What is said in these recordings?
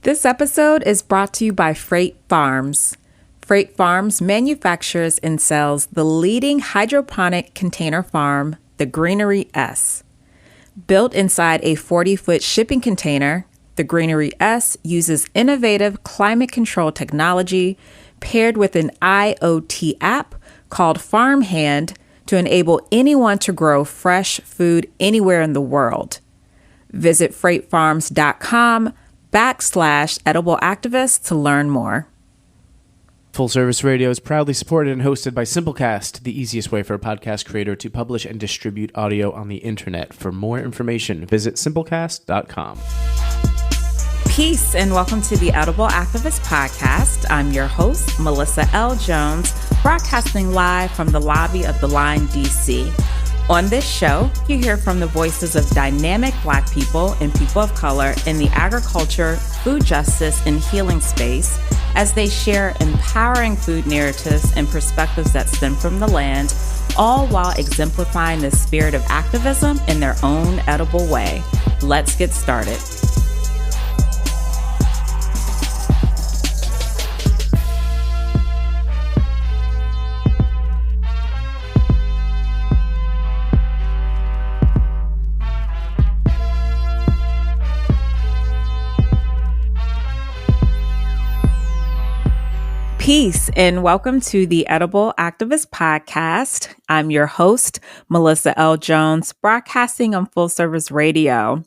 This episode is brought to you by Freight Farms. Freight Farms manufactures and sells the leading hydroponic container farm, the Greenery S. Built inside a 40-foot shipping container, the Greenery S uses innovative climate control technology paired with an IoT app called FarmHand to enable anyone to grow fresh food anywhere in the world. Visit freightfarms.com/edible activists to learn more. Full Service Radio is proudly supported and hosted by Simplecast, the easiest way for a podcast creator to publish and distribute audio on the internet. For more information, visit simplecast.com. Peace and welcome to the Edible Activist Podcast. I'm your host, Melissa L. Jones, broadcasting live from the lobby of the Line, D.C. On this show, you hear from the voices of dynamic Black people and people of color in the agriculture, food justice, and healing space as they share empowering food narratives and perspectives that stem from the land, all while exemplifying the spirit of activism in their own edible way. Let's get started. Peace and welcome to the Edible Activist Podcast. I'm your host, Melissa L. Jones, broadcasting on Full Service Radio.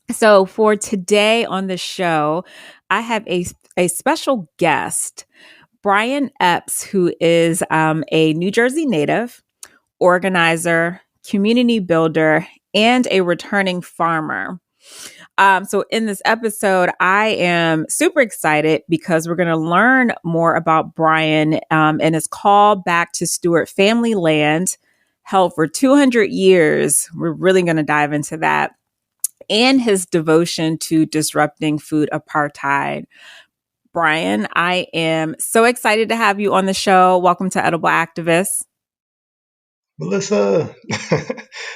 So for today on the show, I have a special guest, Bryan Epps, who is a New Jersey native, organizer, community builder, and a returning farmer. So in this episode, I am super excited because we're going to learn more about Bryan and his call back to Stewart family land held for 200 years. We're really going to dive into that and his devotion to disrupting food apartheid. Bryan, I am so excited to have you on the show. Welcome to Edible Activists. Melissa,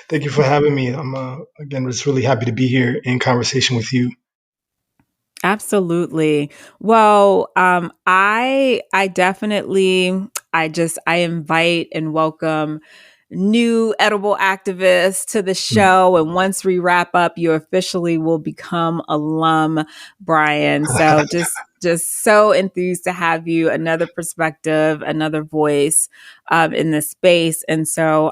thank you for having me. I'm again just really happy to be here in conversation with you. Absolutely. Well, I definitely I invite and welcome new edible activists to the show. And once we wrap up, you officially will become alum, Bryan. So just so enthused to have you, another perspective, another voice in this space. And so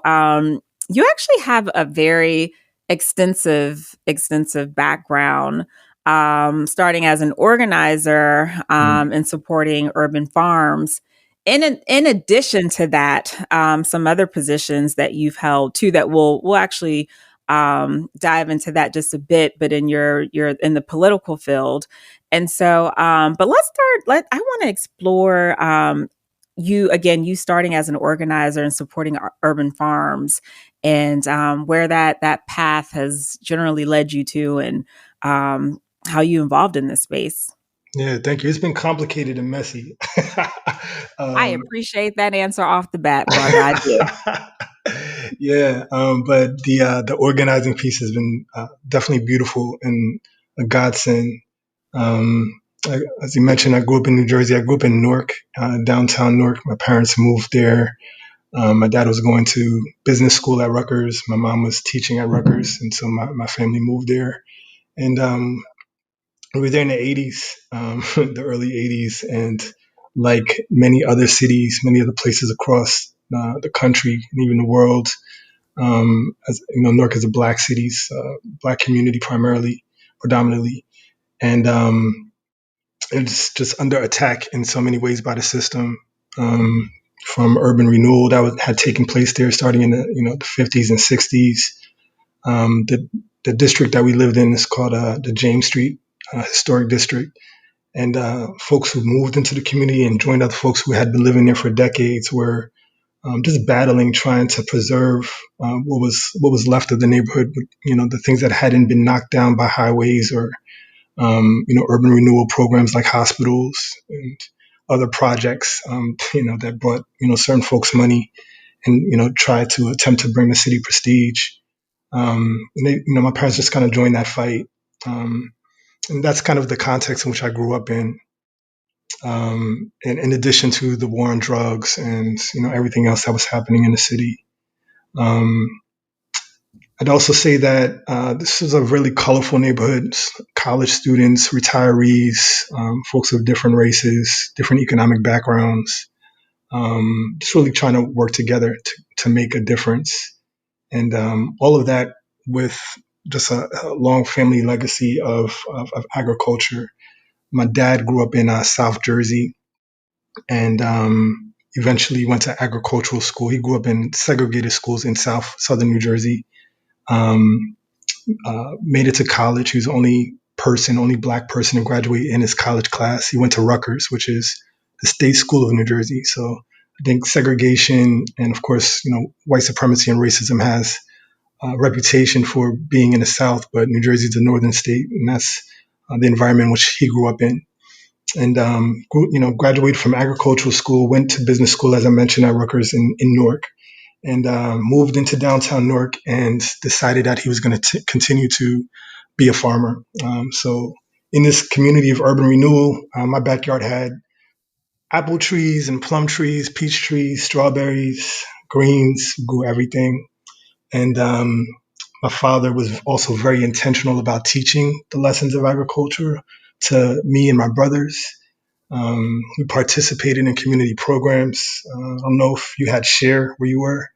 you actually have a very extensive background, starting as an organizer and supporting urban farms. In addition to that, some other positions that you've held too that we'll actually dive into that just a bit, but you're in the political field. And so, but let's start. I want to explore you starting as an organizer and supporting urban farms, and where that path has generally led you to, and how you involved in this space. Yeah, thank you. It's been complicated and messy. I appreciate that answer off the bat, brother. I do. Yeah, but the organizing piece has been definitely beautiful and a godsend. As you mentioned, I grew up in New Jersey. I grew up in Newark, downtown Newark. My parents moved there. My dad was going to business school at Rutgers. My mom was teaching at Rutgers, and so my family moved there. And we were there in the 80s, the early 80s, and like many other cities, many other places across the country and even the world, as you know, Newark is a Black city, Black community predominantly, and it's just under attack in so many ways by the system, from urban renewal that had taken place there starting in the 50s and 60s. The district that we lived in is called the James Street Historic District. And folks who moved into the community and joined other folks who had been living there for decades were just battling, trying to preserve what was left of the neighborhood. The things that hadn't been knocked down by highways or urban renewal programs like hospitals and other projects, that brought certain folks money and tried to attempt to bring the city prestige. And they, my parents just kind of joined that fight. And that's kind of the context in which I grew up in. And in addition to the war on drugs and everything else that was happening in the city. Um, I'd also say that this is a really colorful neighborhood. College students, retirees, folks of different races, different economic backgrounds, just really trying to work together to make a difference. And all of that with just a long family legacy of agriculture. My dad grew up in South Jersey and eventually went to agricultural school. He grew up in segregated schools in southern New Jersey. Um, Made it to college. He was the only black person to graduate in his college class. He went to Rutgers, which is the state school of New Jersey. So I think segregation and, of course, white supremacy and racism has a reputation for being in the South, but New Jersey is a northern state, and that's the environment which he grew up in. And graduated from agricultural school, went to business school, as I mentioned, at Rutgers in Newark, and moved into downtown Newark and decided that he was going to continue to be a farmer. So in this community of urban renewal, my backyard had apple trees and plum trees, peach trees, strawberries, greens, grew everything. And my father was also very intentional about teaching the lessons of agriculture to me and my brothers. We participated in community programs. I don't know if you had Share where you were,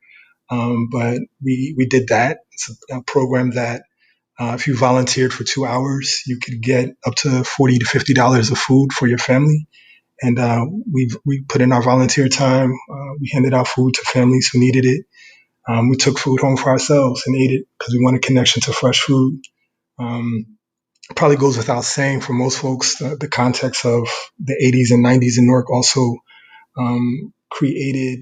but we did that. It's a program that if you volunteered for 2 hours, you could get up to $40 to $50 of food for your family. And we put in our volunteer time. We handed out food to families who needed it. We took food home for ourselves and ate it because we wanted connection to fresh food. Um, Probably goes without saying for most folks, the context of the 80s and 90s in Newark also created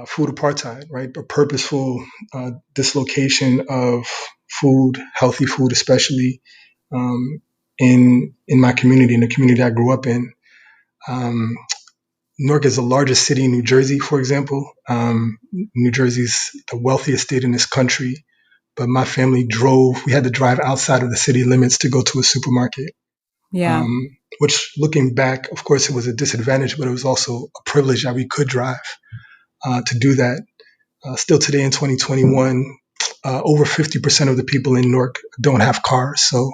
food apartheid, right? A purposeful dislocation of food, healthy food, especially in my community, in the community I grew up in. Um, Newark is the largest city in New Jersey, for example. New Jersey's the wealthiest state in this country, but my family we had to drive outside of the city limits to go to a supermarket. Yeah. Which, looking back, of course, it was a disadvantage, but it was also a privilege that we could drive to do that. Still today in 2021, over 50% of the people in Newark don't have cars. So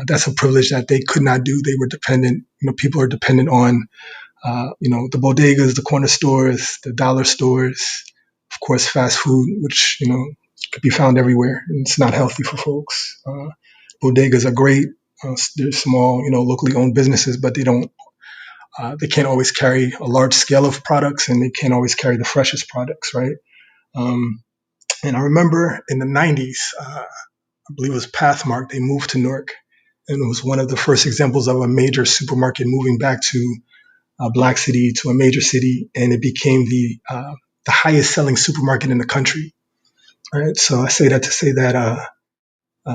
that's a privilege that they could not do. They were dependent, people are dependent on, the bodegas, the corner stores, the dollar stores, of course, fast food, which, could be found everywhere. And it's not healthy for folks. Bodegas are great. They're small, locally owned businesses, but they can't always carry a large scale of products and they can't always carry the freshest products, right? Um, and I remember in the 90s, I believe it was Pathmark, they moved to Newark. And it was one of the first examples of a major supermarket moving back to a black city, to a major city. And it became the highest selling supermarket in the country. Right. So I say that to say that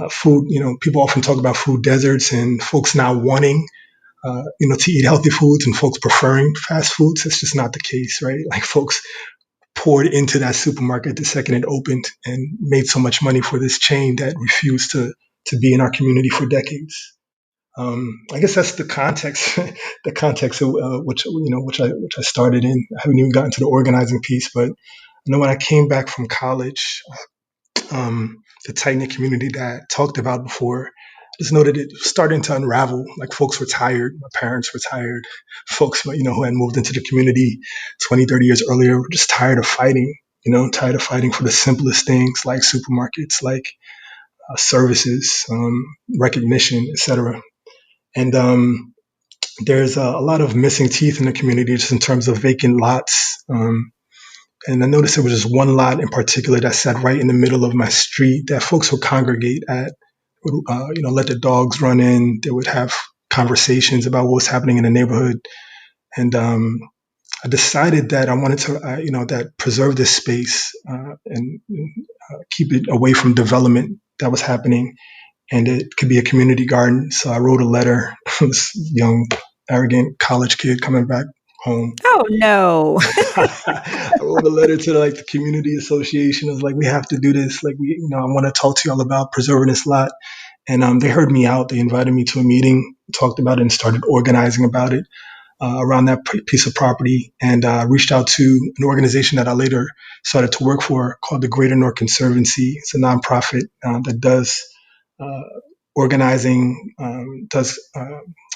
food, people often talk about food deserts and folks now wanting, to eat healthy foods and folks preferring fast foods. That's just not the case, right? Like folks poured into that supermarket the second it opened and made so much money for this chain that refused to be in our community for decades. I guess that's the context, the context of which I started in. I haven't even gotten to the organizing piece, but I know when I came back from college, the tight knit community that I talked about before, I just noted it was starting to unravel. Like folks were tired, my parents were tired, folks who had moved into the community 20, 30 years earlier were just tired of fighting. Tired of fighting for the simplest things like supermarkets, like services, recognition, etc. And there's a lot of missing teeth in the community just in terms of vacant lots. And I noticed there was just one lot in particular that sat right in the middle of my street that folks would congregate at, would, let the dogs run in. They would have conversations about what was happening in the neighborhood. And I decided that I wanted to, that preserve this space and keep it away from development that was happening. And it could be a community garden. So I wrote a letter, this young, arrogant college kid coming back home. Oh no. I wrote a letter to the community association. I was like, we have to do this. Like I want to talk to y'all about preserving this lot. And they heard me out. They invited me to a meeting, talked about it, and started organizing about it around that piece of property, and reached out to an organization that I later started to work for called the Greater North Conservancy. It's a nonprofit that does uh, organizing, does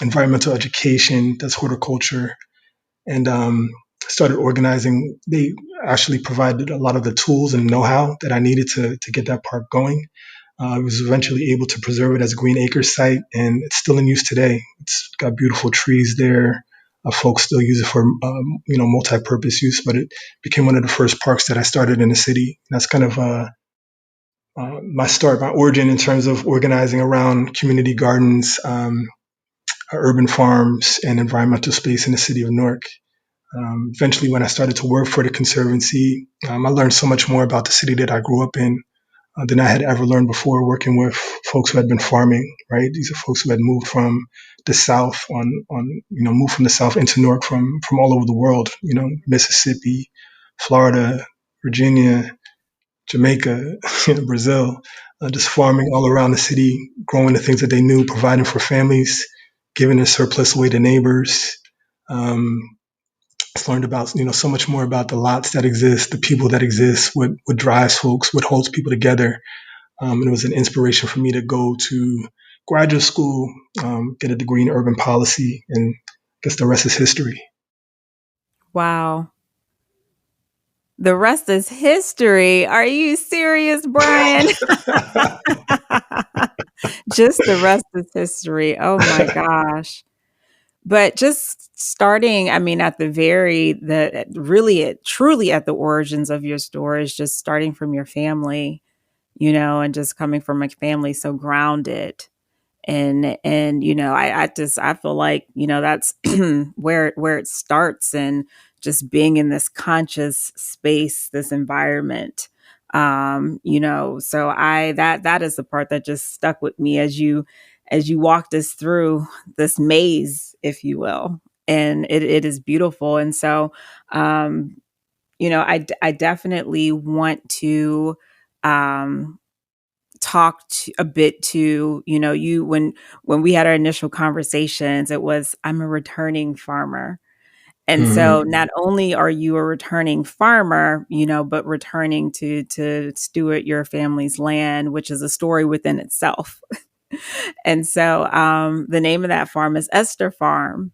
environmental education, does horticulture, and started organizing. They actually provided a lot of the tools and know-how that I needed to get that park going. I was eventually able to preserve it as a Green Acres site, and it's still in use today. It's got beautiful trees there. Folks still use it for multi-purpose use, but it became one of the first parks that I started in the city. And that's kind of my start, my origin in terms of organizing around community gardens, urban farms, and environmental space in the city of Newark. Eventually, when I started to work for the Conservancy, I learned so much more about the city that I grew up in than I had ever learned before working with folks who had been farming, right? These are folks who had moved from the South moved from the South into Newark from all over the world, Mississippi, Florida, Virginia, Jamaica, Brazil, just farming all around the city, growing the things that they knew, providing for families, giving their surplus away to neighbors. Um, just learned about so much more about the lots that exist, the people that exist, what drives folks, what holds people together. And it was an inspiration for me to go to graduate school, get a degree in urban policy, and I guess the rest is history. Wow. The rest is history. Are you serious, Bryan? Just the rest is history. Oh my gosh. But just starting, I mean, at the very, the really, truly at the origins of your story is just starting from your family, and just coming from a family so grounded. And I feel like that's where it starts, and just being in this conscious space, this environment. So that is the part that just stuck with me as you walked us through this maze, if you will. And it is beautiful. And so I definitely want to um talked a bit to you when we had our initial conversations. It was, I'm a returning farmer. And so Mhm. not only are you a returning farmer, but returning to steward your family's land, which is a story within itself. And so the name of that farm is Eester Farm.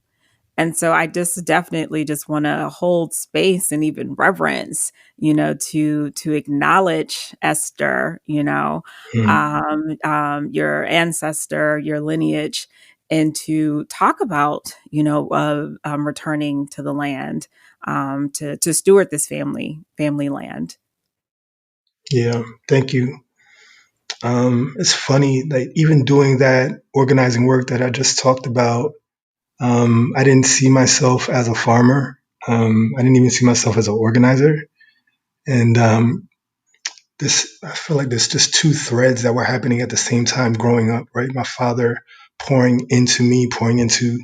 And so I just definitely just want to hold space and even reverence, to acknowledge Esther, Mhm. your ancestor, your lineage, and to talk about, returning to the land, to steward this family land. Yeah, thank you. It's funny, like even doing that organizing work that I just talked about, I didn't see myself as a farmer. I didn't even see myself as an organizer. And I feel like there's just two threads that were happening at the same time growing up, right? My father pouring into me, pouring into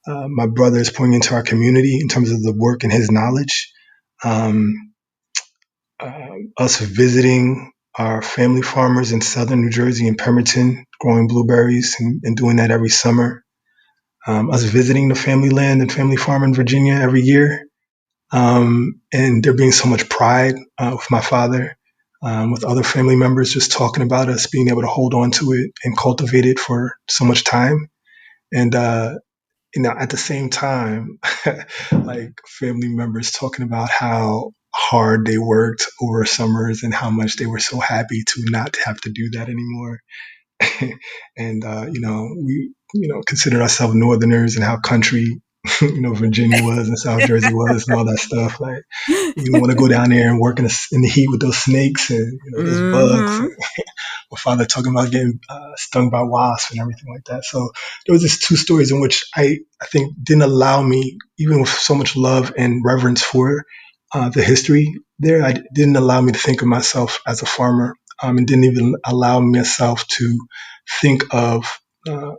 my brothers, pouring into our community in terms of the work and his knowledge. Um, us visiting our family farmers in southern New Jersey in Pemberton, growing blueberries and doing that every summer. Us visiting the family land and family farm in Virginia every year. And there being so much pride with my father, with other family members, just talking about us being able to hold on to it and cultivate it for so much time. And at the same time, like family members talking about how hard they worked over summers and how much they were so happy to not have to do that anymore. And we considered ourselves Northerners and how country Virginia was and South Jersey was and all that stuff. Like you don't want to go down there and work in the heat with those snakes and those bugs. Mm-hmm. My father talking about getting stung by wasps and everything like that. So there was just two stories in which I think didn't allow me, even with so much love and reverence for the history there, I didn't allow me to think of myself as a farmer, and didn't even allow myself to think of uh,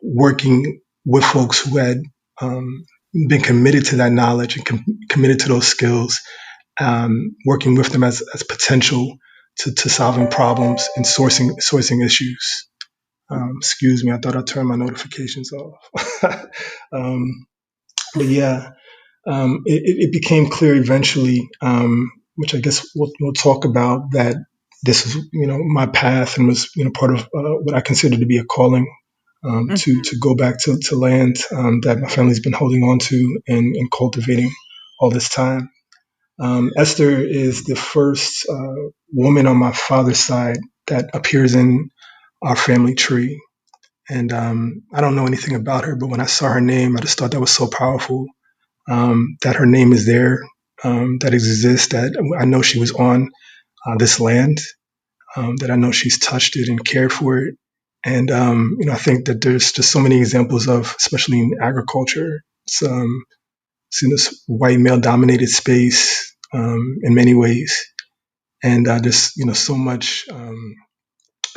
working with folks who had um, been committed to that knowledge and committed to those skills, working with them as potential to solving problems and sourcing issues. Excuse me, I thought I turned my notifications off. um, but yeah, it became clear eventually, which I guess we'll talk about, that this is, my path, and was, part of what I consider to be a calling, to go back to land that my family's been holding on to and cultivating all this time. Esther is the first woman on my father's side that appears in our family tree. And I don't know anything about her, but when I saw her name, I just thought that was so powerful, that her name is there, that exists, that I know she was on this land, that I know she's touched it and cared for it. And, I think that there's just so many examples of, especially in agriculture, it's in this white male dominated space in many ways. And there's, so much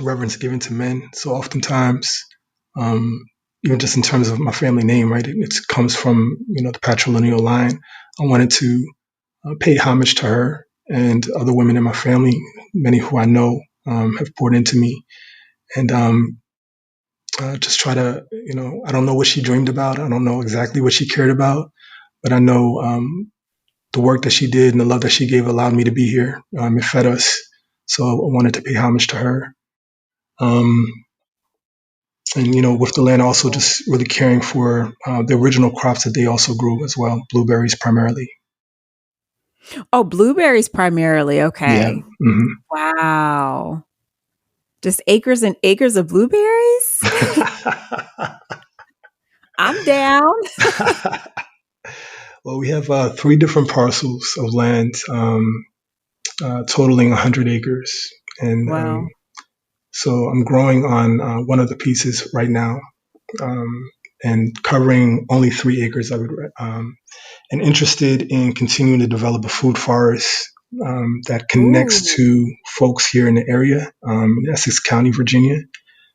reverence given to men. So oftentimes, um, even just in terms of my family name, right, it comes from, the patrilineal line. I wanted to pay homage to her and other women in my family, many who I know have poured into me. And just try to, I don't know what she dreamed about. I don't know exactly what she cared about, but I know the work that she did and the love that she gave allowed me to be here. It fed us. So I wanted to pay homage to her. Um, and, with the land, also just really caring for the original crops that they also grew as well, blueberries primarily. Oh, blueberries primarily. Yeah. Okay. Hmm. Wow. Just acres and acres of blueberries? I'm down. Well, we have 3 different parcels of land, totaling 100 acres. And Wow. so I'm growing on one of the pieces right now, um, and covering only 3 acres of it, and interested in continuing to develop a food forest that connects Ooh. to folks here in the area, in Essex County, Virginia,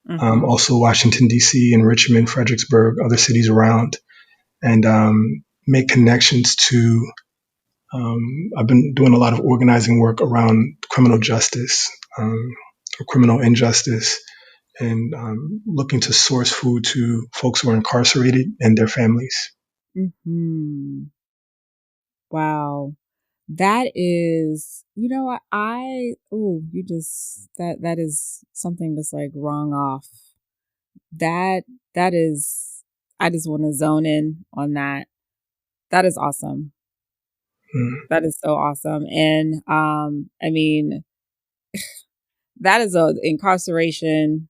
Mm-hmm. also Washington, D.C., and Richmond, Fredericksburg, other cities around, and make connections to. I've been doing a lot of organizing work around criminal justice, or criminal injustice, and looking to source food to folks who are incarcerated and their families. Mm-hmm. Wow. That is, you just, that is something that's like wrong off. That, that is, I just want to zone in on that. That is awesome. Mm. That is so awesome. And, I mean, that is a incarceration,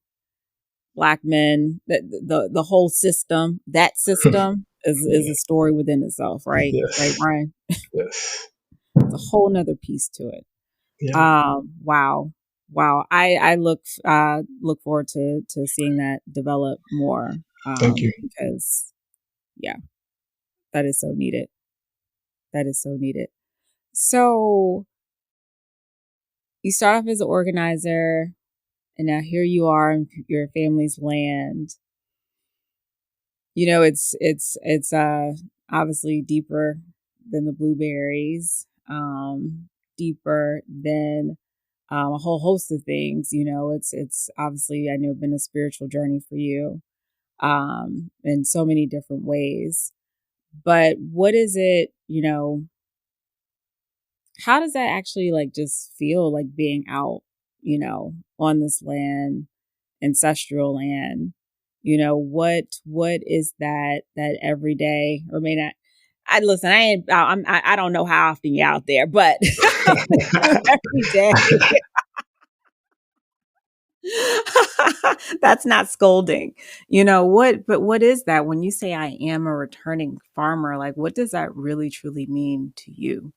Black men, the whole system, that system is a story within itself, right? Right, Yes, Bryan? yes, It's a whole nother piece to it. yeah. Wow. Wow. I look forward to seeing that develop more. Thank you. Because yeah, that is so needed. That is so needed. So you start off as an organizer, and now here you are in your family's land. It's obviously deeper than the blueberries, deeper than a whole host of things. It's obviously, I know, been a spiritual journey for you, in so many different ways. But what is it? How does that actually like just feel like being out? On this land, ancestral land. What is that every day, or may not. I listen. I ain't. I don't know how often you're out there, but every day. That's not scolding. But what is that when you say I am a returning farmer? Like, what does that really truly mean to you?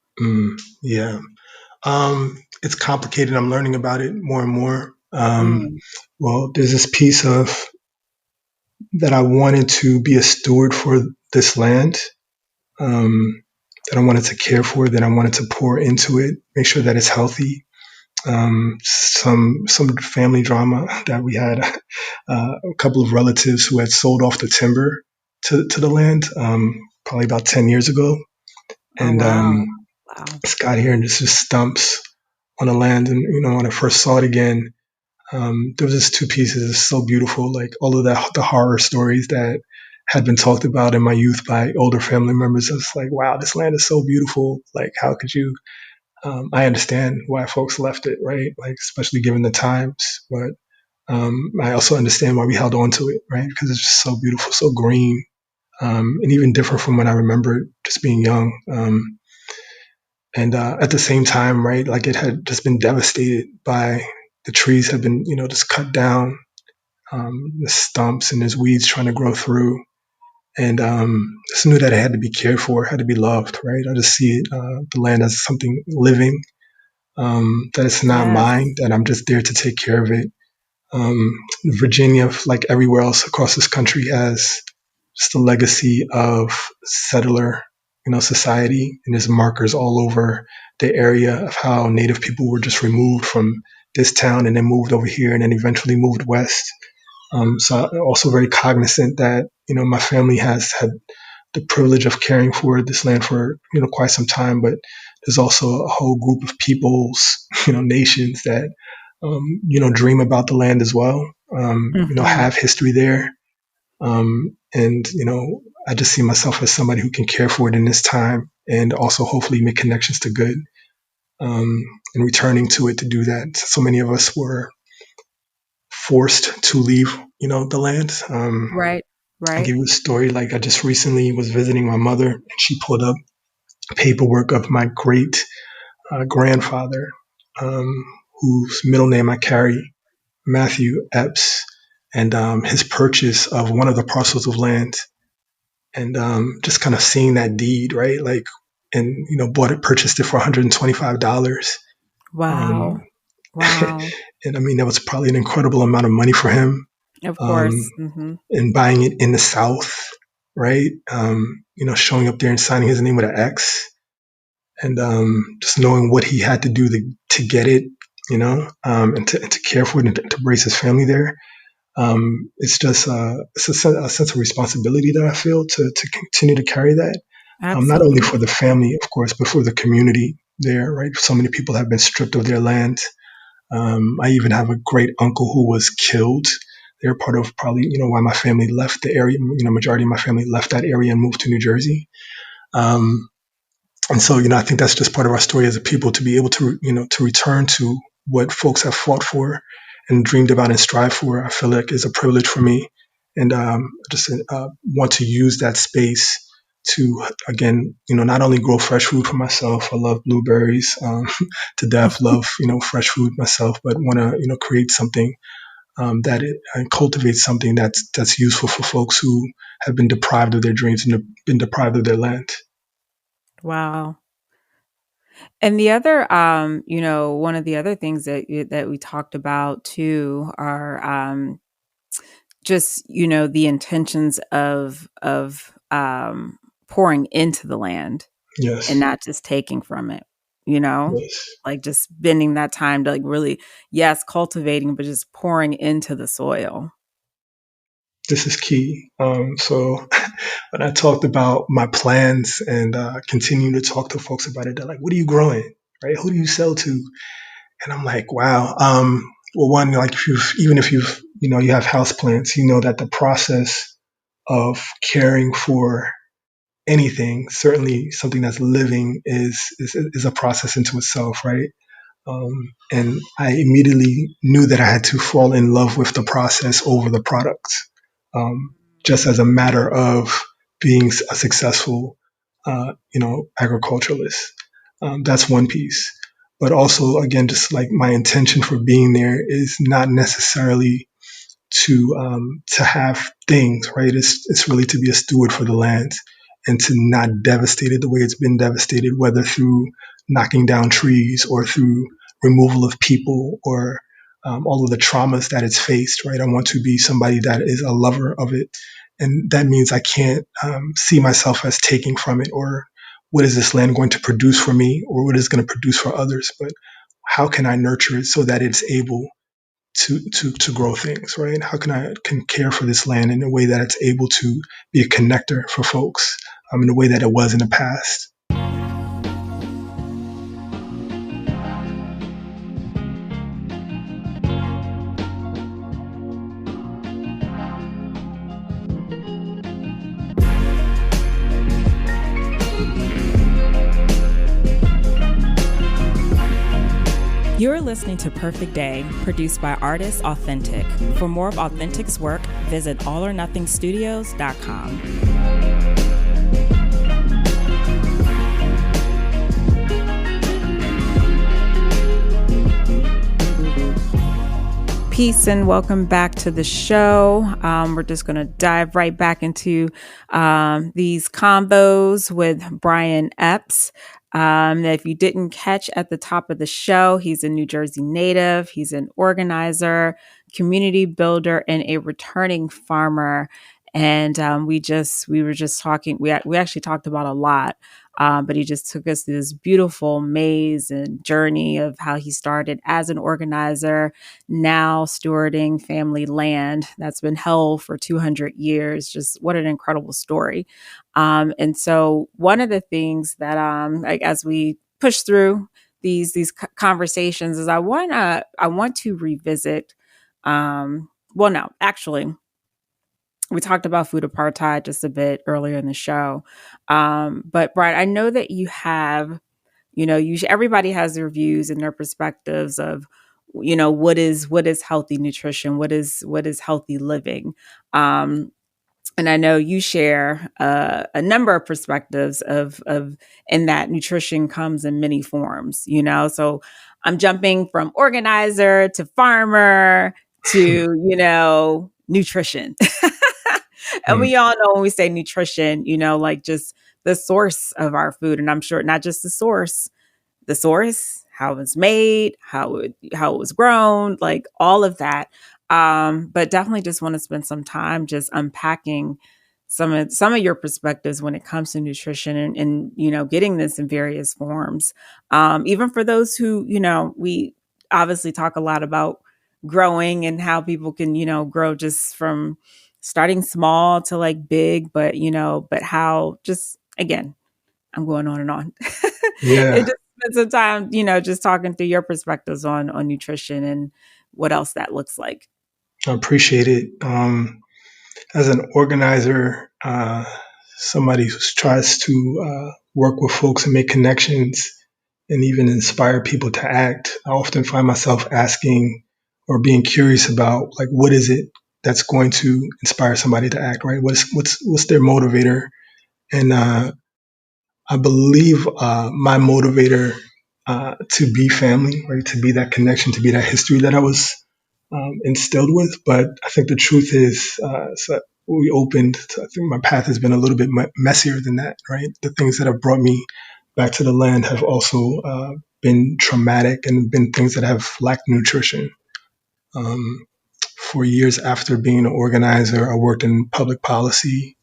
Yeah. It's complicated. I'm learning about it more and more. Mm, Well, there's this piece of that I wanted to be a steward for this land, um, that I wanted to care for, that I wanted to pour into it, make sure that it's healthy. Some family drama that we had, a couple of relatives who had sold off the timber to the land, probably about 10 years ago, oh and wow. Wow. it's got here and it's just stumps on the land. And, when I first saw it again, there was just two pieces. It's so beautiful. Like all of the horror stories that had been talked about in my youth by older family members. It's like, wow, this land is so beautiful. Like, how could you? I understand why folks left it, right? Like, especially given the times. But I also understand why we held on to it, right? Because it's just so beautiful, so green, and even different from when I remember just being young. And at the same time, right, like it had just been devastated by the trees had been, just cut down, the stumps and there's weeds trying to grow through. And just knew that it had to be cared for, had to be loved, right? I just see it, the land as something living, that it's not Yes. mine, that I'm just there to take care of it. Virginia, like everywhere else across this country, has just a legacy of settler, society, and there's markers all over the area of how Native people were just removed from this town and then moved over here and then eventually moved west. So I'm also very cognizant that my family has had the privilege of caring for this land for quite some time, but there's also a whole group of peoples, nations that dream about the land as well. Hmm. Have history there, and I just see myself as somebody who can care for it in this time, and also hopefully make connections to good, and returning to it to do that. So many of us were forced to leave, the land. Right. I'll Right. give you a story. Like I just recently was visiting my mother, and she pulled up paperwork of my great grandfather, um, whose middle name I carry, Matthew Epps, and his purchase of one of the parcels of land, and just kind of seeing that deed, right? Like, and bought it, purchased it for $125. Um, Wow. Wow. and I mean, that was probably an incredible amount of money for him. Of course. Um, Hmm. and buying it in the South, right? Showing up there and signing his name with an X, and just knowing what he had to do to get it, and to care for it and to raise his family there. It's just a sense of responsibility that I feel to continue to carry that, not only for the Absolutely. family, of course, but for the community there, right? So many people have been stripped of their land. I even have a great uncle who was killed. They're part of probably, why my family left the area. Majority of my family left that area and moved to New Jersey. Um, and so, I think that's just part of our story as a people to be able to, to return to what folks have fought for and dreamed about and strive for. I feel like is a privilege for me, and just want to use that space to again, not only grow fresh food for myself. I love blueberries to death. Love, fresh food myself, but want to, create something that it and cultivate something that's useful for folks who have been deprived of their dreams and been deprived of their land. Wow. And the other, one of the other things that we talked about too are just the intentions of pouring into the land and Yes, not just taking from it. You know, yes. like just spending that time to like really, yes, cultivating, but just pouring into the soil. This is key. So when I talked about my plans and continue to talk to folks about it, they're like, "What are you growing? Right? Who do you sell to?" And I'm like, "Wow." Well, one, like if you've, you have house plants, you know that the process of caring for anything, certainly something that's living, is a process into itself, right? And I immediately knew that I had to fall in love with the process over the product, um, just as a matter of being a successful, agriculturalist. That's one piece. But also, again, just like my intention for being there is not necessarily to have things, right? It's really to be a steward for the land and to not devastate it the way it's been devastated, whether through knocking down trees or through removal of people or all of the traumas that it's faced, right? I want to be somebody that is a lover of it, and that means I can't see myself as taking from it or what is this land going to produce for me or what is going to produce for others, but how can I nurture it so that it's able to grow things, right? How can care for this land in a way that it's able to be a connector for folks in a way that it was in the past. You're listening to Perfect Day, produced by Artists Authentic. For more of Authentic's work, visit allornothingstudios.com. Peace and welcome back to the show. We're just going to dive right back into these combos with Bryan Epps. If you didn't catch at the top of the show, he's a New Jersey native. He's an organizer, community builder, and a returning farmer. And we were just talking. We actually talked about a lot. But he just took us through this beautiful maze and journey of how he started as an organizer, now stewarding family land that's been held for 200 years. Just what an incredible story. And so one of the things that, like as we push through these conversations is I want to revisit, well, no, actually, we talked about food apartheid just a bit earlier in the show. But Bryan, I know that you have, everybody has their views and their perspectives of, what is healthy nutrition, what is healthy living. And I know you share a number of perspectives of in that nutrition comes in many forms, So I'm jumping from organizer to farmer to, nutrition. And we all know when we say nutrition, like just the source of our food. And I'm sure not just the source, how it was made, how it was grown, like all of that. But definitely just want to spend some time just unpacking some of your perspectives when it comes to nutrition and getting this in various forms. Even for those who, we obviously talk a lot about growing and how people can, grow just from starting small to like big, but how just, again, I'm going on and on. Yeah. It just spent some time, just talking through your perspectives on nutrition and what else that looks like. I appreciate it. As an organizer, somebody who tries to work with folks and make connections and even inspire people to act, I often find myself asking or being curious about, like, what is it that's going to inspire somebody to act, right? What's their motivator? And I believe my motivator to be family, right, to be that connection, to be that history that I was instilled with. But I think the truth is, so we opened. So I think my path has been a little bit messier than that, right? The things that have brought me back to the land have also been traumatic and been things that have lacked nutrition. For years after being an organizer, I worked in public policy.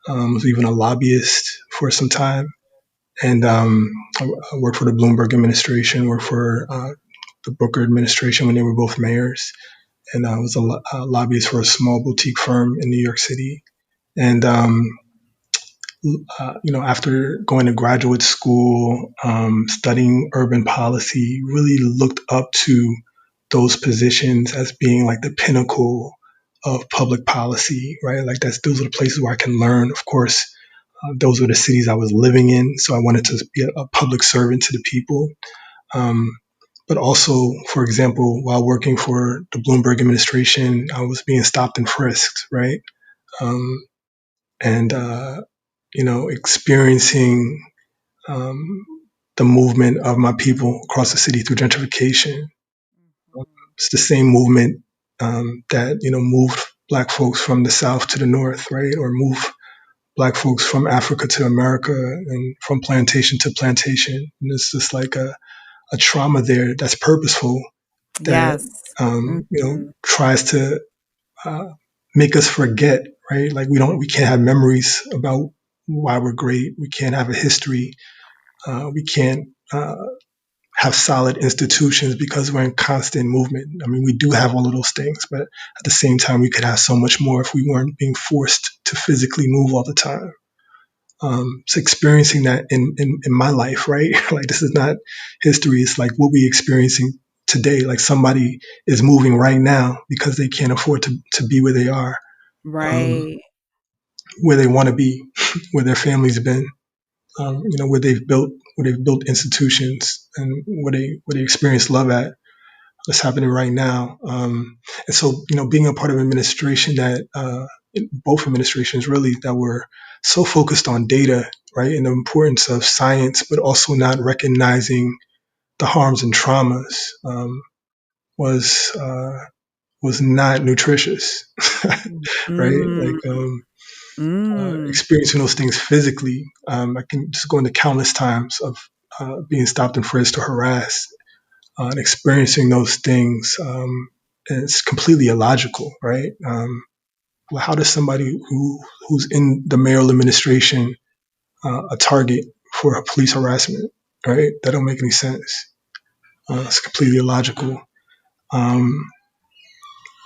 Was even a lobbyist for some time, and I worked for the Bloomberg administration, worked for the Booker administration when they were both mayors, and I was a lobbyist for a small boutique firm in New York City. And after going to graduate school, studying urban policy, really looked up to those positions as being like the pinnacle of public policy, right? Like those are the places where I can learn. Of course, those were the cities I was living in, so I wanted to be a public servant to the people. But also, for example, while working for the Bloomberg administration, I was being stopped and frisked, right? And experiencing the movement of my people across the city through gentrification. It's the same movement that moved Black folks from the South to the North, right, or move Black folks from Africa to America and from plantation to plantation. And it's just like a trauma there that's purposeful, that Yes. tries to make us forget, right? Like we can't have memories about why we're great. We can't have a history. We can't have solid institutions because we're in constant movement. I mean, we do have all of those things, but at the same time, we could have so much more if we weren't being forced to physically move all the time. So experiencing that in my life, right? Like this is not history. It's like what we're experiencing today. Like somebody is moving right now because they can't afford to be where they are, Right. where they want to be, where their family's been, where they've built institutions and where they experience love at. that's happening right now. And so, being a part of administration that both administrations really that were so focused on data, right, and the importance of science, but also not recognizing the harms and traumas was was not nutritious, right? Mm, Like mm, experiencing those things physically. I can just go into countless times of being stopped and frisked or harassed, and experiencing those things. It's completely illogical, right? Well, how does somebody who's in the mayoral administration a target for a police harassment, right? That don't make any sense. It's completely illogical. Um,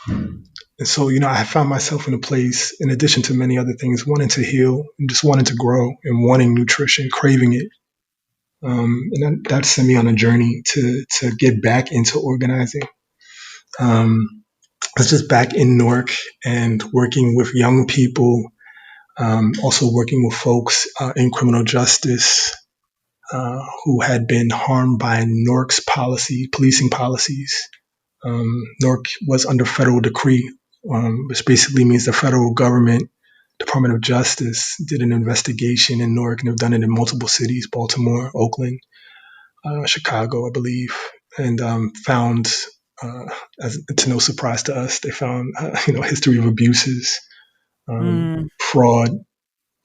and so, I found myself in a place, in addition to many other things, wanting to heal and just wanting to grow and wanting nutrition, craving it. And that sent me on a journey to get back into organizing. I was just back in Newark and working with young people, also working with folks in criminal justice who had been harmed by Newark's policing policies. Newark was under federal decree, which basically means the federal government, Department of Justice, did an investigation in Newark, and they've done it in multiple cities: Baltimore, Oakland, Chicago, I believe, and found, as to no surprise to us, they found history of abuses, mm, fraud,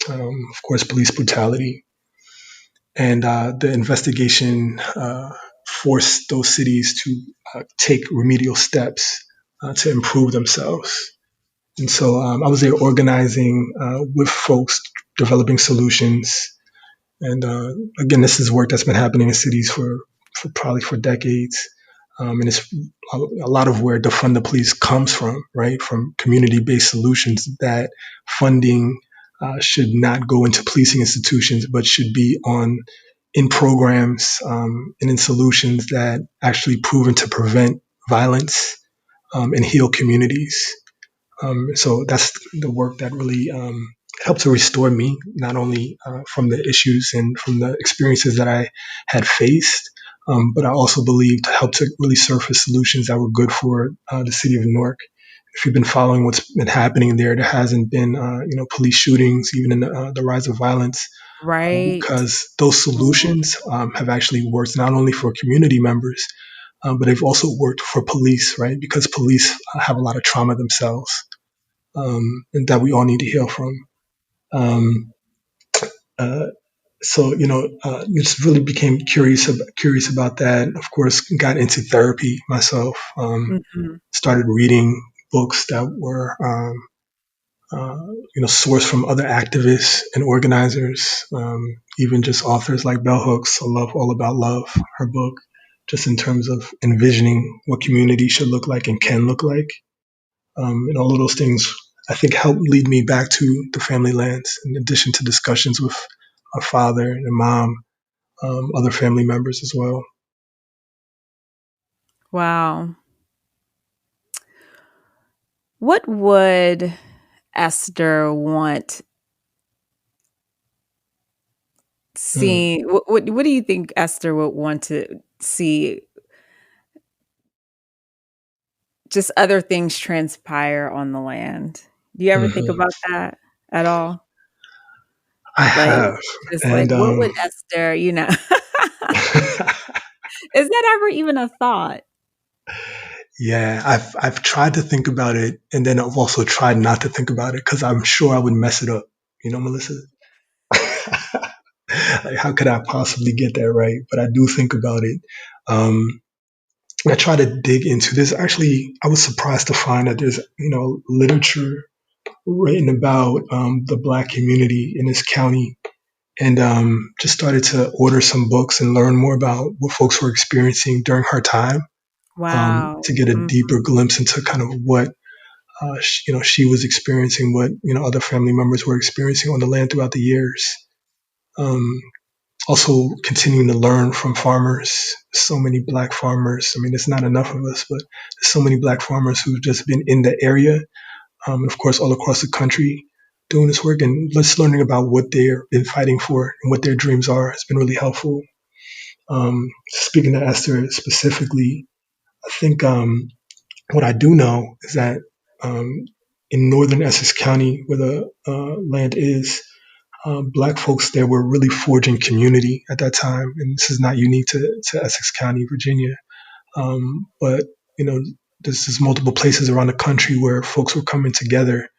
of course, police brutality, and the investigation forced those cities to take remedial steps to improve themselves. And so I was there organizing with folks, developing solutions. And again, this is work that's been happening in cities for probably for decades. And it's a lot of where defund the police comes from, right? From community-based solutions that funding should not go into policing institutions, but should be on in programs and in solutions that actually proven to prevent violence and heal communities. So that's the work that really helped to restore me, not only from the issues and from the experiences that I had faced, but I also believe to help to really surface solutions that were good for the city of Newark. If you've been following what's been happening there, there hasn't been, police shootings, even in the rise of violence, right. because those solutions have actually worked not only for community members, but they've also worked for police, right? Because police have a lot of trauma themselves, and that we all need to heal from. Um, uh, so just really became curious about that. Of course, got into therapy myself. Mhm. Started reading books that were sourced from other activists and organizers, even just authors like Bell Hooks. I love All About Love, her book, just in terms of envisioning what community should look like and can look like. And all of those things, I think, helped lead me back to the family lands, in addition to discussions with my father and mom, other family members as well. Wow. What would Esther want Mm. see what do you think Esther would want to see just other things transpire on the land? Do you ever think Hmm. about that at all? I Like, have, just like, and what would Esther, is that ever even a thought? yeah, I've tried to think about it, and then I've also tried not to think about it because I'm sure I would mess it up. Melissa. Like, how could I possibly get that right? But I do think about it. Um, I try to dig into this. Actually, I was surprised to find that there's literature written about the Black community in this county, and just started to order some books and learn more about what folks were experiencing during her time, Wow. to get a Mhm. deeper glimpse into kind of what she was experiencing, what other family members were experiencing on the land throughout the years. Um, Also continuing to learn from farmers. So many Black farmers. I mean, it's not enough of us, but there's so many Black farmers who've just been in the area, and of course, all across the country doing this work, and just learning about what they've been fighting for and what their dreams are has been really helpful. Speaking to Esther specifically, I think what I do know is that um, in northern Essex County, where the land is, Black folks there were really forging community at that time, and this is not unique to Essex County, Virginia. But you know, there's multiple places around the country where folks were coming together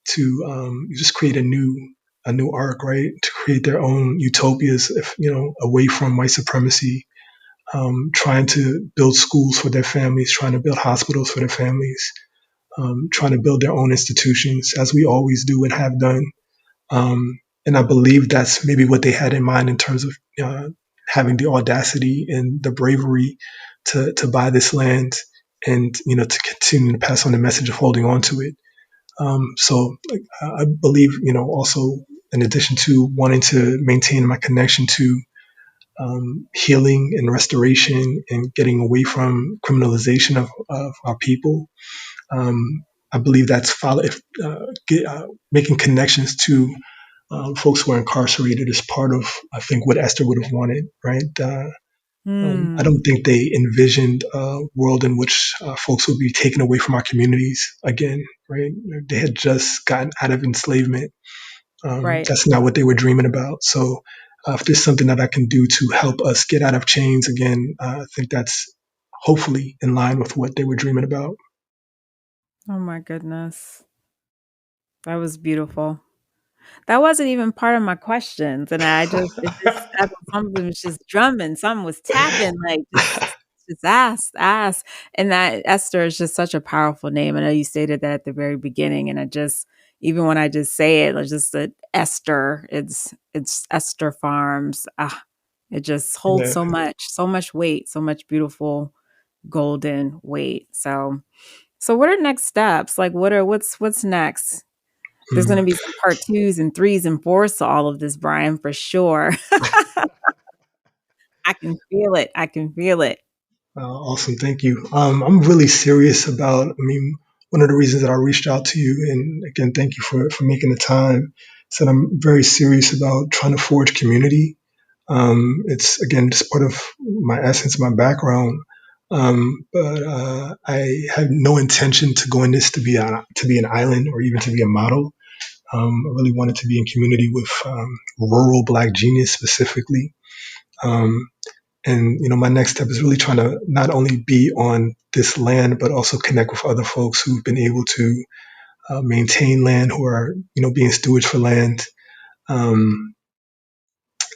to just create a new arc, right? To create their own utopias, if away from white supremacy, trying to build schools for their families, trying to build hospitals for their families, trying to build their own institutions, as we always do and have done. And I believe that's maybe what they had in mind in terms of having the audacity and the bravery to buy this land and to continue to pass on the message of holding on to it. So I believe also in addition to wanting to maintain my connection to healing and restoration and getting away from criminalization of our people. I believe that's making connections to folks who are incarcerated is part of, I think, what Esther would have wanted, right? I Hmm. don't think they envisioned a world in which folks would be taken away from our communities again, right? They had just gotten out of enslavement. Right. That's not what they were dreaming about. So, if there's something that I can do to help us get out of chains again, I think that's hopefully in line with what they were dreaming about. Oh my goodness. That was beautiful. That wasn't even part of my questions, and it just something was just drumming, something was tapping, like, just ask, and that Esther is just such a powerful name. I know you stated that at the very beginning, and I just even when I just say it, like, just that Esther, it's Eester Farms, it just holds Yeah. so much weight, so much beautiful golden weight. So what are next steps? Like, what's next? There's Mm. gonna be some part 2s and 3s and 4s to all of this, Bryan, for sure. I can feel it. I can feel it. Awesome, thank you. I'm really serious about. I mean, one of the reasons that I reached out to you, and again, thank you for making the time. Is that I'm very serious about trying to forge community. It's again just part of my essence, my background. But I have no intention to go in this to be an island or even to be a model. I really wanted to be in community with rural Black genius specifically. Um, and my next step is really trying to not only be on this land, but also connect with other folks who've been able to maintain land, who are being stewards for land, um,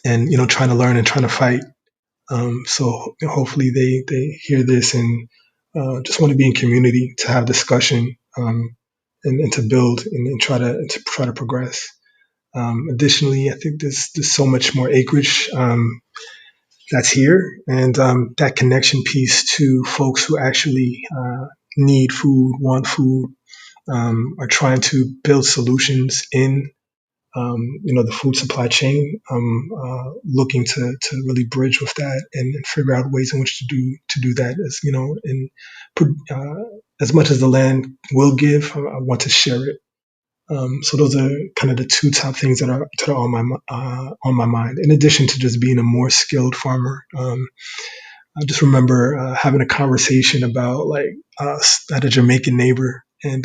and trying to learn and trying to fight. So hopefully they hear this and just want to be in community to have discussion, and to build and try to progress. Additionally, I think there's so much more acreage that's here, and that connection piece to folks who actually need food, want food, are trying to build solutions in the food supply chain. Looking to really bridge with that and figure out ways in which to do that. As and as much as the land will give, I want to share it. So those are kind of the two top things that are on my mind. In addition to just being a more skilled farmer, I just remember having a conversation about like I had a Jamaican neighbor, and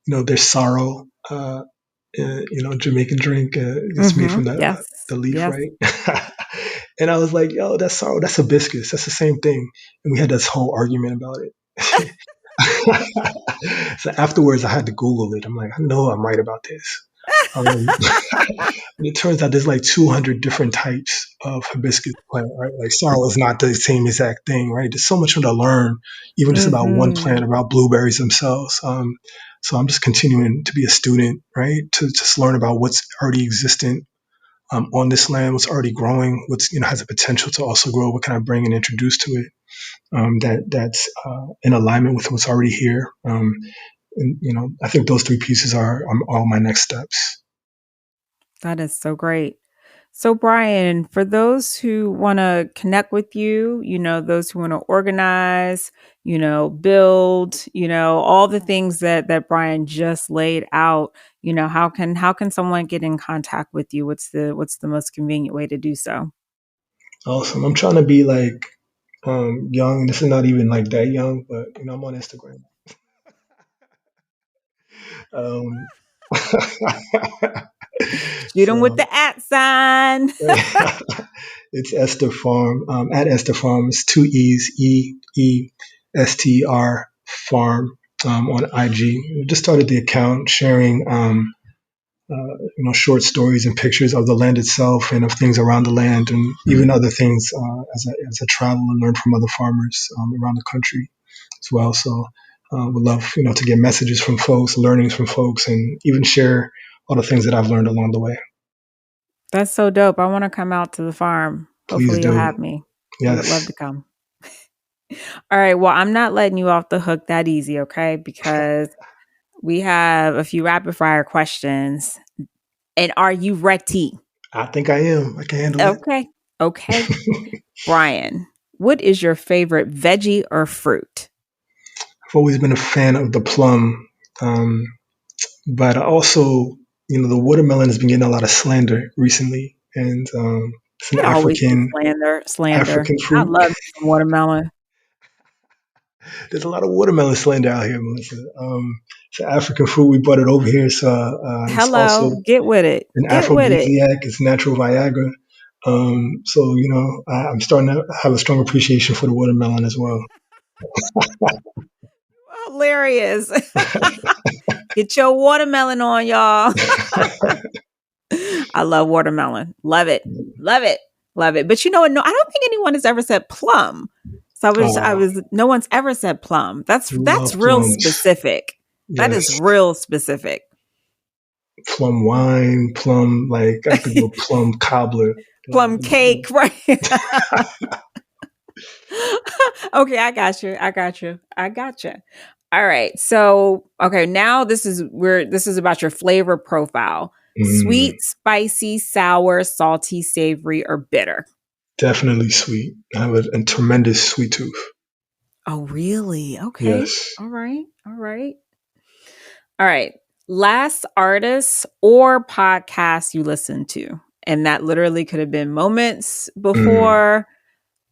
their sorrow. Jamaican drink. It's made from Mhm. Yes. the leaf, Yes. right? And I was like, "Yo, that's sorrow. That's hibiscus. That's the same thing." And we had this whole argument about it. So afterwards, I had to Google it. I'm like, I know I'm right about this. Um, and it turns out there's like 200 different types of hibiscus plant, right? Like sorrel is not the same exact thing, right? There's so much to learn, even just about one plant, Mhm. about blueberries themselves. So I'm just continuing to be a student, right? To just learn about what's already existent on this land, what's already growing, what's has the potential to also grow. What can I bring and introduce to it that's in alignment with what's already here? And I think those three pieces are all my next steps. That is so great. So, Bryan, for those who want to connect with you, those who want to organize, build, all the things that Bryan just laid out, how can someone get in contact with you? What's the most convenient way to do so? Awesome. I'm trying to be like young. This is not even like that young, but I'm on Instagram. Um, Shoot them with so the @ sign. it's Eester Farm. At Eester Farm, it's two E's, EESTR Farm, on IG. We just started the account sharing, short stories and pictures of the land itself and of things around the land, and even other things as I travel and learn from other farmers around the country as well. So would love to get messages from folks, learnings from folks, and even share all the things that I've learned along the way. That's so dope. I want to come out to the farm. Please Hopefully you'll do. have me. I would love Yes. to come. All right. Well, I'm not letting you off the hook that easy, okay? Because we have a few rapid fire questions. And are you ready? I think I am. I can handle it. Okay. Okay. Bryan, what is your favorite veggie or fruit? I've always been a fan of the plum, but I also, the watermelon has been getting a lot of slander recently, and it's an They always get slander. African I fruit. love some watermelon. There's a lot of watermelon slander out here, Melissa. It's an African fruit. We brought it over here, so it's also Hello. Get with it. an Get with it. aphrodisiac. It's natural Viagra. So I'm starting to have a strong appreciation for the watermelon as well. Hilarious. Get your watermelon on, y'all. I love watermelon. Love it. Love it. Love it. But you know what? No, I don't think anyone has ever said plum. So no one's ever said plum. That's real plums. specific. That is real specific. Plum wine, plum, like I could go plum cobbler. Plum cake, right? Okay, I got you. All right. So, okay, now this is about your flavor profile. Sweet, spicy, sour, salty, savory, or bitter? Definitely sweet. I have a tremendous sweet tooth. Oh, really? Okay. Yes. All right. Last artist or podcast you listened to. And that literally could have been moments before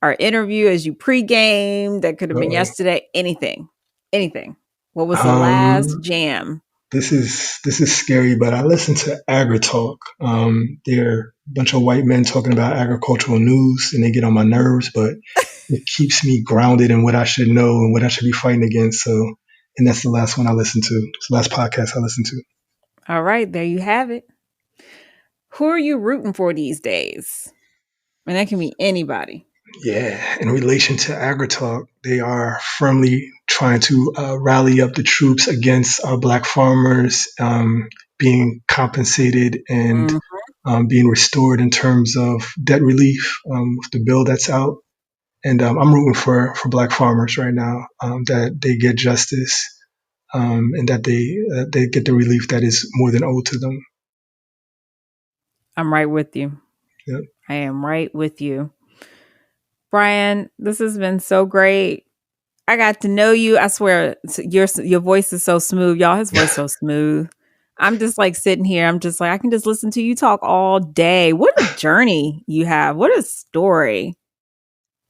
our interview as you pregame. That could have been yesterday. Anything. What was the last jam? This is scary, but I listen to AgriTalk. They're a bunch of white men talking about agricultural news, and they get on my nerves, but it keeps me grounded in what I should know and what I should be fighting against. So, and that's the last one I listened to. It's the last podcast I listened to. All right, there you have it. Who are you rooting for these days? And that can be anybody. Yeah, in relation to AgriTalk, they are firmly trying to rally up the troops against our Black farmers being compensated and being restored in terms of debt relief with the bill that's out. And I'm rooting for Black farmers right now, that they get justice and that they get the relief that is more than owed to them. I'm right with you. Yep. I am right with you. Bryan, this has been so great. I got to know you. I swear, your voice is so smooth. Y'all, his voice is so smooth. I'm just like sitting here. I'm just like, I can just listen to you talk all day. What a journey you have. What a story.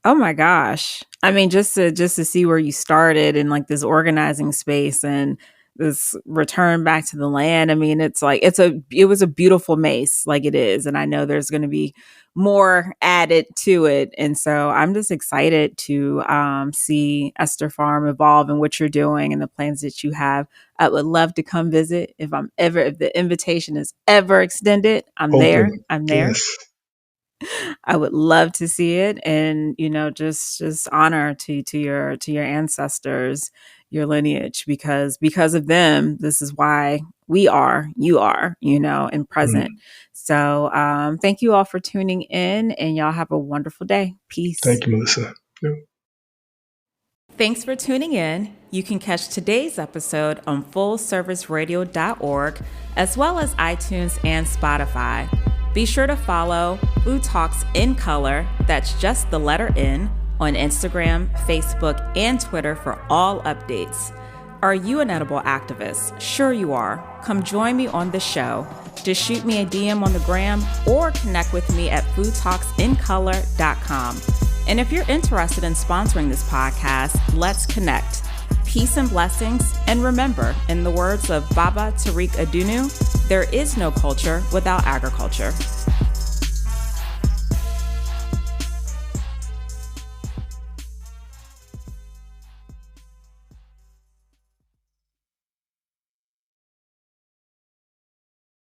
Oh my gosh. I mean, just to see where you started in like this organizing space and this return back to the land. I mean, it's like, it was a beautiful mace, like it is. And I know there's going to be more added to it. And so I'm just excited to see Eester Farm evolve and what you're doing and the plans that you have. I would love to come visit if the invitation is ever extended. I'm there. Yes. I would love to see it, and just honor to your ancestors, your lineage, because of them, this is why you are, and present. So thank you all for tuning in, and y'all have a wonderful day. Peace. Thank you, Melissa. Yeah. Thanks for tuning in. You can catch today's episode on fullserviceradio.org, as well as iTunes and Spotify. Be sure to follow Food Talks in Color, that's just the letter N, on Instagram, Facebook, and Twitter for all updates. Are you an edible activist? Sure you are. Come join me on the show. Just shoot me a DM on the gram or connect with me at foodtalksincolor.com. And if you're interested in sponsoring this podcast, let's connect. Peace and blessings. And remember, in the words of Baba Tariq Adunu, there is no culture without agriculture.